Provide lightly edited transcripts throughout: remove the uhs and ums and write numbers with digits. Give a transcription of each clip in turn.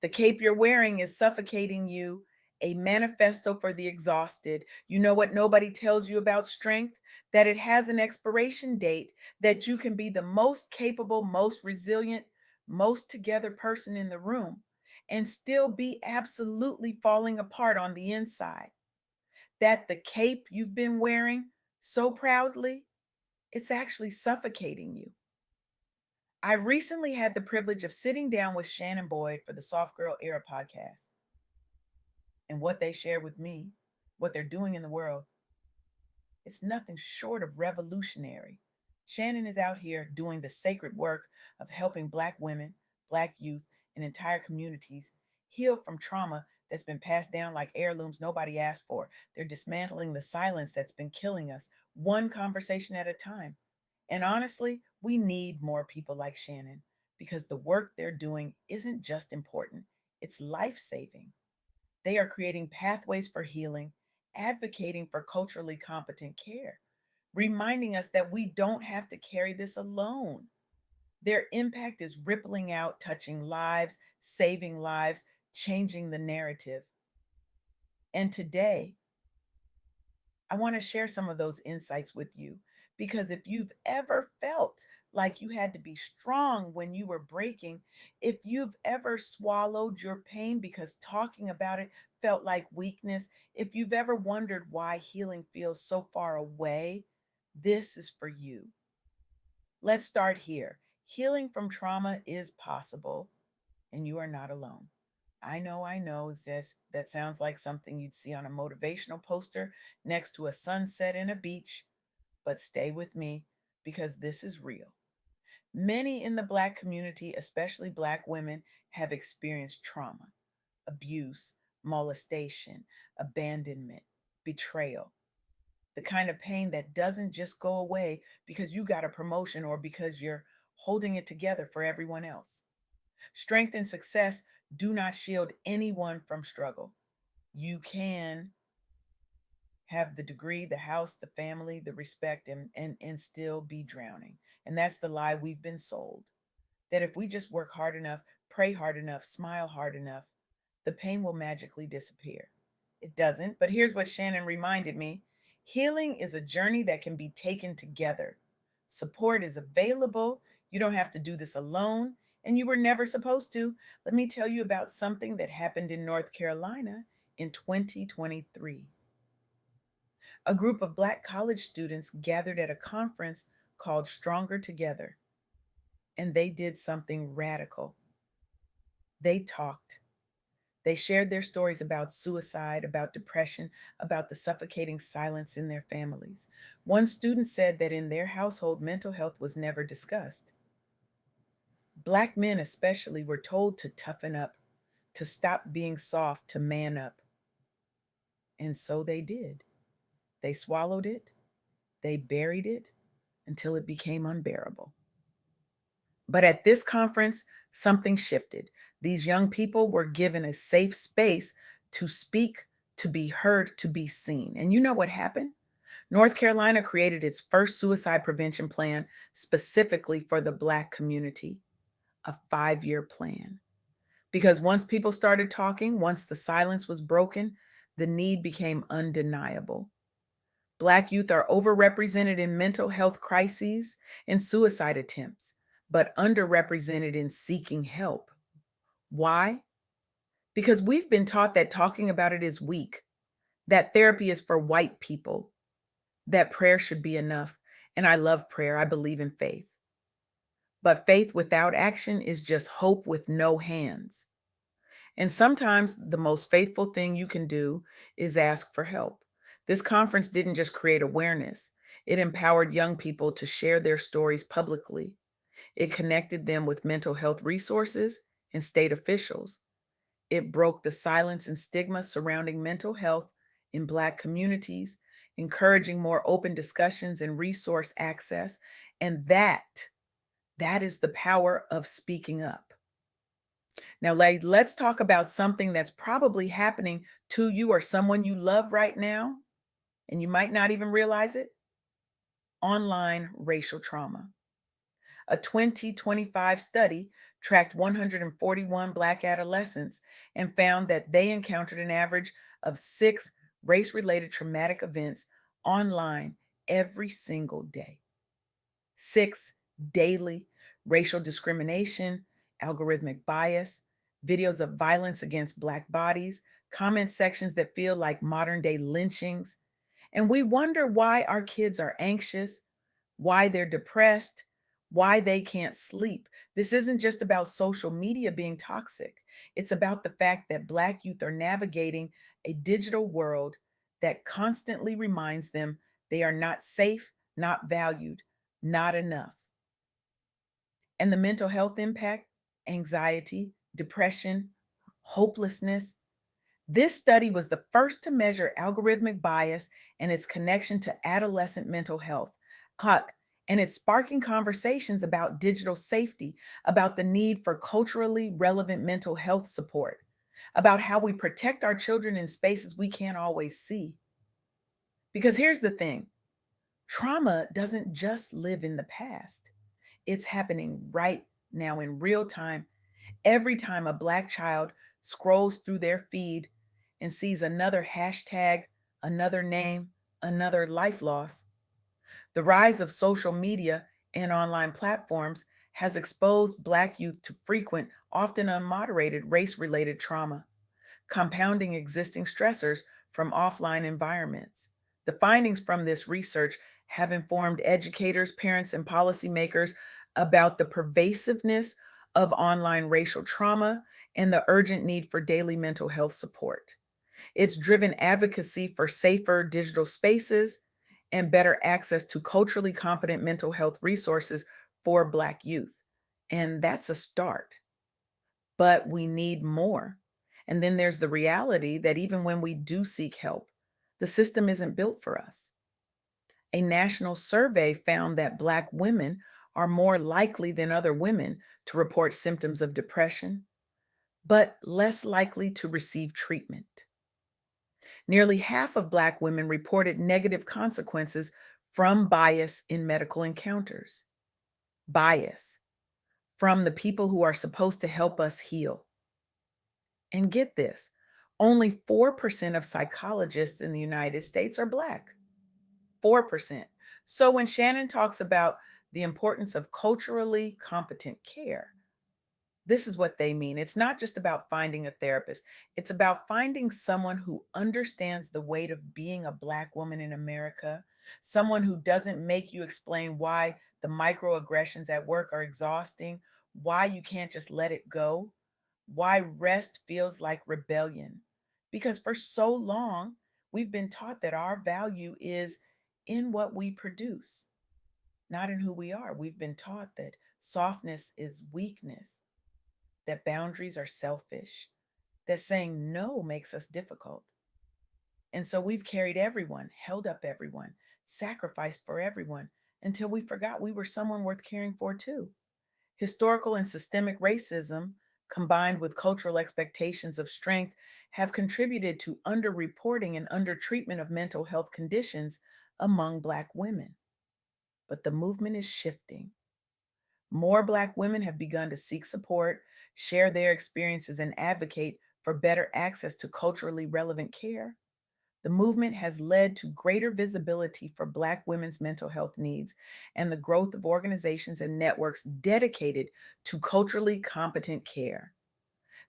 The cape you're wearing is suffocating you, a manifesto for the exhausted. You know what nobody tells you about strength? That it has an expiration date, that you can be the most capable, most resilient, most together person in the room and still be absolutely falling apart on the inside. That the cape you've been wearing so proudly, it's actually suffocating you. I recently had the privilege of sitting down with Shannon Boyd for the Soft Girl Era podcast, and what they shared with me, what they're doing in the world, it's nothing short of revolutionary. Shannon is out here doing the sacred work of helping Black women, Black youth, and entire communities heal from trauma that's been passed down like heirlooms nobody asked for. They're dismantling the silence that's been killing us, one conversation at a time. And honestly, we need more people like Shannon because the work they're doing isn't just important, it's life saving. They are creating pathways for healing, advocating for culturally competent care, reminding us that we don't have to carry this alone. Their impact is rippling out, touching lives, saving lives, changing the narrative. And today, I want to share some of those insights with you because if you've ever felt like you had to be strong when you were breaking, if you've ever swallowed your pain because talking about it felt like weakness, if you've ever wondered why healing feels so far away, this is for you. Let's start here. Healing from trauma is possible, and you are not alone. I know, that sounds like something you'd see on a motivational poster next to a sunset in a beach, but stay with me because this is real. Many in the Black community, especially Black women, have experienced trauma, abuse, molestation, abandonment, betrayal, the kind of pain that doesn't just go away because you got a promotion or because you're holding it together for everyone else. Strength and success do not shield anyone from struggle. You can have the degree, the house, the family, the respect, and still be drowning. And that's the lie we've been sold. That if we just work hard enough, pray hard enough, smile hard enough, the pain will magically disappear. It doesn't, but here's what Shannon reminded me: healing is a journey that can be taken together. Support is available. You don't have to do this alone, and you were never supposed to. Let me tell you about something that happened in North Carolina in 2023. A group of Black college students gathered at a conference called Stronger Together, and they did something radical. They talked. They shared their stories about suicide, about depression, about the suffocating silence in their families. One student said that in their household, mental health was never discussed. Black men, especially, were told to toughen up, to stop being soft, to man up. And so they did. They swallowed it, they buried it until it became unbearable. But at this conference, something shifted. These young people were given a safe space to speak, to be heard, to be seen. And you know what happened? North Carolina created its first suicide prevention plan specifically for the Black community, a 5-year plan. Because once people started talking, once the silence was broken, the need became undeniable. Black youth are overrepresented in mental health crises and suicide attempts, but underrepresented in seeking help. Why? Because we've been taught that talking about it is weak, that therapy is for white people, that prayer should be enough. And I love prayer, I believe in faith. But faith without action is just hope with no hands. And sometimes the most faithful thing you can do is ask for help. This conference didn't just create awareness, it empowered young people to share their stories publicly. It connected them with mental health resources and state officials. It broke the silence and stigma surrounding mental health in Black communities, encouraging more open discussions and resource access. And that is the power of speaking up. Now, let's talk about something that's probably happening to you or someone you love right now, and you might not even realize it: online racial trauma. A 2025 study tracked 141 Black adolescents and found that they encountered an average of 6 race related traumatic events online every single day. 6 daily: racial discrimination, algorithmic bias, videos of violence against Black bodies, comment sections that feel like modern day lynchings. And we wonder why our kids are anxious, why they're depressed, why they can't sleep. This isn't just about social media being toxic. It's about the fact that Black youth are navigating a digital world that constantly reminds them they are not safe, not valued, not enough. And the mental health impact: anxiety, depression, hopelessness. This study was the first to measure algorithmic bias and its connection to adolescent mental health. Huck, and it's sparking conversations about digital safety, about the need for culturally relevant mental health support, about how we protect our children in spaces we can't always see. Because here's the thing: trauma doesn't just live in the past, it's happening right now in real time. Every time a Black child scrolls through their feed and sees another hashtag, another name, another life loss. The rise of social media and online platforms has exposed Black youth to frequent, often unmoderated race related trauma, compounding existing stressors from offline environments. The findings from this research have informed educators, parents, and policymakers about the pervasiveness of online racial trauma and the urgent need for daily mental health support. It's driven advocacy for safer digital spaces and better access to culturally competent mental health resources for Black youth. And that's a start, but we need more. And then there's the reality that even when we do seek help, the system isn't built for us. A national survey found that Black women are more likely than other women to report symptoms of depression, but less likely to receive treatment. Nearly half of Black women reported negative consequences from bias in medical encounters. Bias from the people who are supposed to help us heal. And get this: only 4% of psychologists in the United States are Black. 4%. So when Shannon talks about the importance of culturally competent care, this is what they mean. It's not just about finding a therapist, it's about finding someone who understands the weight of being a Black woman in America, someone who doesn't make you explain why the microaggressions at work are exhausting, why you can't just let it go, why rest feels like rebellion. Because for so long, we've been taught that our value is in what we produce, not in who we are. We've been taught that softness is weakness, that boundaries are selfish, that saying no makes us difficult. And so we've carried everyone, held up everyone, sacrificed for everyone until we forgot we were someone worth caring for too. Historical and systemic racism, combined with cultural expectations of strength, have contributed to underreporting and undertreatment of mental health conditions among Black women. But the movement is shifting. More Black women have begun to seek support, share their experiences, and advocate for better access to culturally relevant care. The movement has led to greater visibility for Black women's mental health needs and the growth of organizations and networks dedicated to culturally competent care.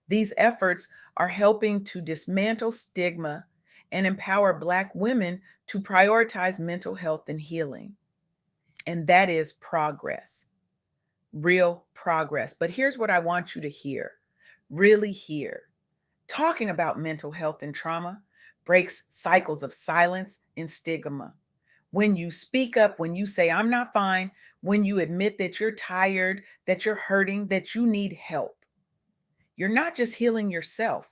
These efforts are helping to dismantle stigma and empower Black women to prioritize mental health and healing. And that is progress, real progress. But here's what I want you to hear, really hear. Talking about mental health and trauma breaks cycles of silence and stigma. When you speak up, when you say, I'm not fine, when you admit that you're tired, that you're hurting, that you need help, you're not just healing yourself,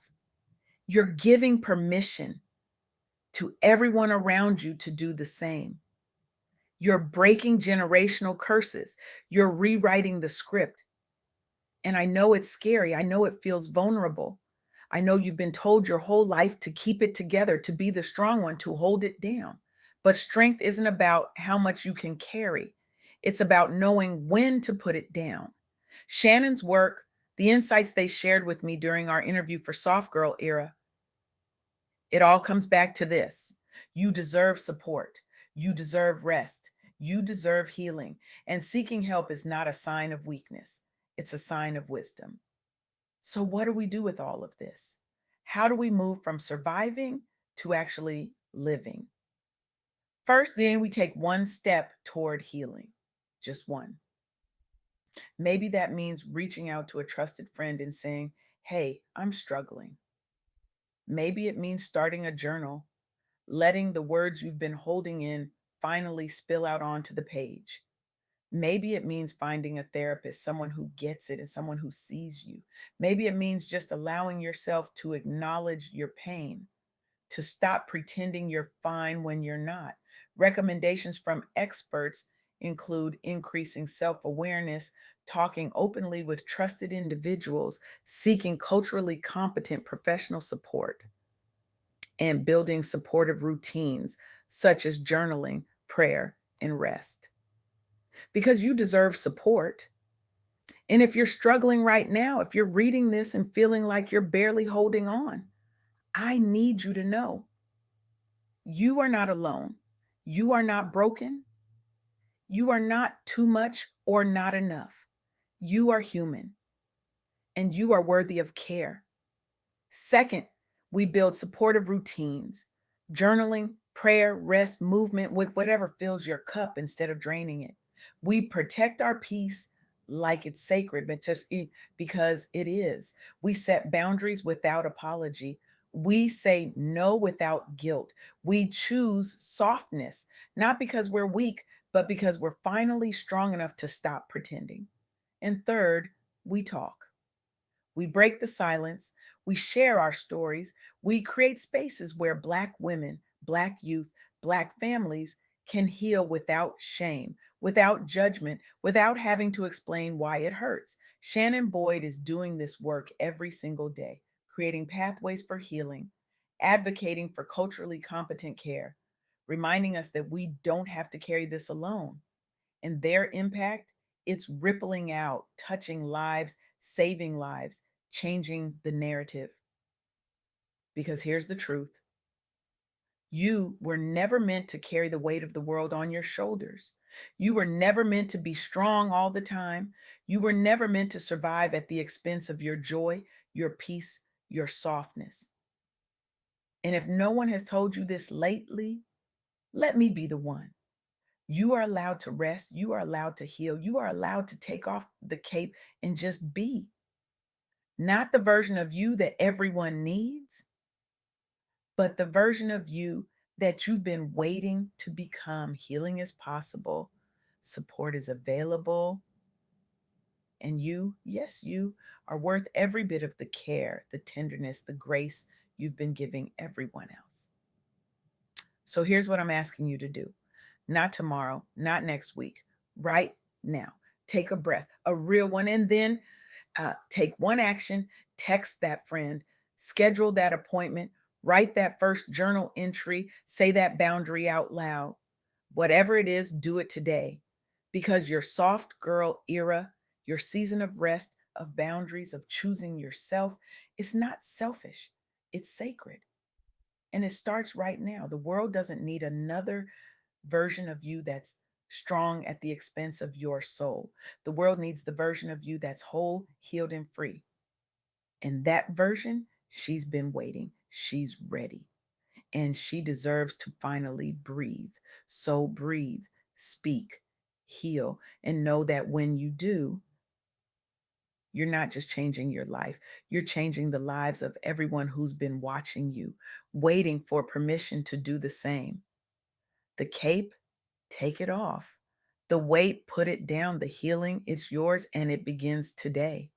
you're giving permission to everyone around you to do the same. You're breaking generational curses, you're rewriting the script. And I know it's scary. I know it feels vulnerable. I know you've been told your whole life to keep it together, to be the strong one, to hold it down. But strength isn't about how much you can carry, it's about knowing when to put it down. Shannon's work The insights they shared with me during our interview for Soft Girl Era, it all comes back to this: you deserve support, you deserve rest, you deserve healing. And seeking help is not a sign of weakness, it's a sign of wisdom. So, what do we do with all of this? How do we move from surviving to actually living? First, then we take one step toward healing, just one. Maybe that means reaching out to a trusted friend and saying, "Hey, I'm struggling." Maybe it means starting a journal, letting the words you've been holding in finally spill out onto the page. Maybe it means finding a therapist, someone who gets it and someone who sees you. Maybe it means just allowing yourself to acknowledge your pain, to stop pretending you're fine when you're not. Recommendations from experts include increasing self awareness, talking openly with trusted individuals, seeking culturally competent professional support, and building supportive routines such as journaling, prayer, and rest. Because you deserve support. And if you're struggling right now, if you're reading this and feeling like you're barely holding on, I need you to know you are not alone. You are not broken. You are not too much or not enough. You are human and you are worthy of care. Second, we build supportive routines, journaling, prayer, rest, movement, with whatever fills your cup instead of draining it. We protect our peace like it's sacred, but because it is. We set boundaries without apology. We say no without guilt. We choose softness, not because we're weak, but because we're finally strong enough to stop pretending. And third, we talk. We break the silence. We share our stories. We create spaces where Black women, Black youth, Black families can heal without shame, without judgment, without having to explain why it hurts. Shannon Boyd is doing this work every single day, creating pathways for healing, advocating for culturally competent care, reminding us that we don't have to carry this alone. And their impact, it's rippling out, touching lives, saving lives, changing the narrative. Because here's the truth: you were never meant to carry the weight of the world on your shoulders. You were never meant to be strong all the time. You were never meant to survive at the expense of your joy, your peace, your softness. And if no one has told you this lately, let me be the one. You are allowed to rest. You are allowed to heal. You are allowed to take off the cape and just be. Not the version of you that everyone needs, but the version of you that you've been waiting to become. Healing is possible, support is available, and you, yes, you are worth every bit of the care, the tenderness, the grace you've been giving everyone else. So here's what I'm asking you to do: not tomorrow, not next week, right now. Take a breath, a real one, and then take one action, text that friend, schedule that appointment, write that first journal entry, say that boundary out loud. Whatever it is, do it today, because your soft girl era, your season of rest, of boundaries, of choosing yourself, it's not selfish, it's sacred. And it starts right now. The world doesn't need another version of you that's strong at the expense of your soul. The world needs the version of you that's whole, healed, and free. And that version, she's been waiting. She's ready. And she deserves to finally breathe. So breathe, speak, heal, and know that when you do, you're not just changing your life, you're changing the lives of everyone who's been watching you, waiting for permission to do the same. The cape, take it off. The weight, put it down. The healing, it's yours, and it begins today.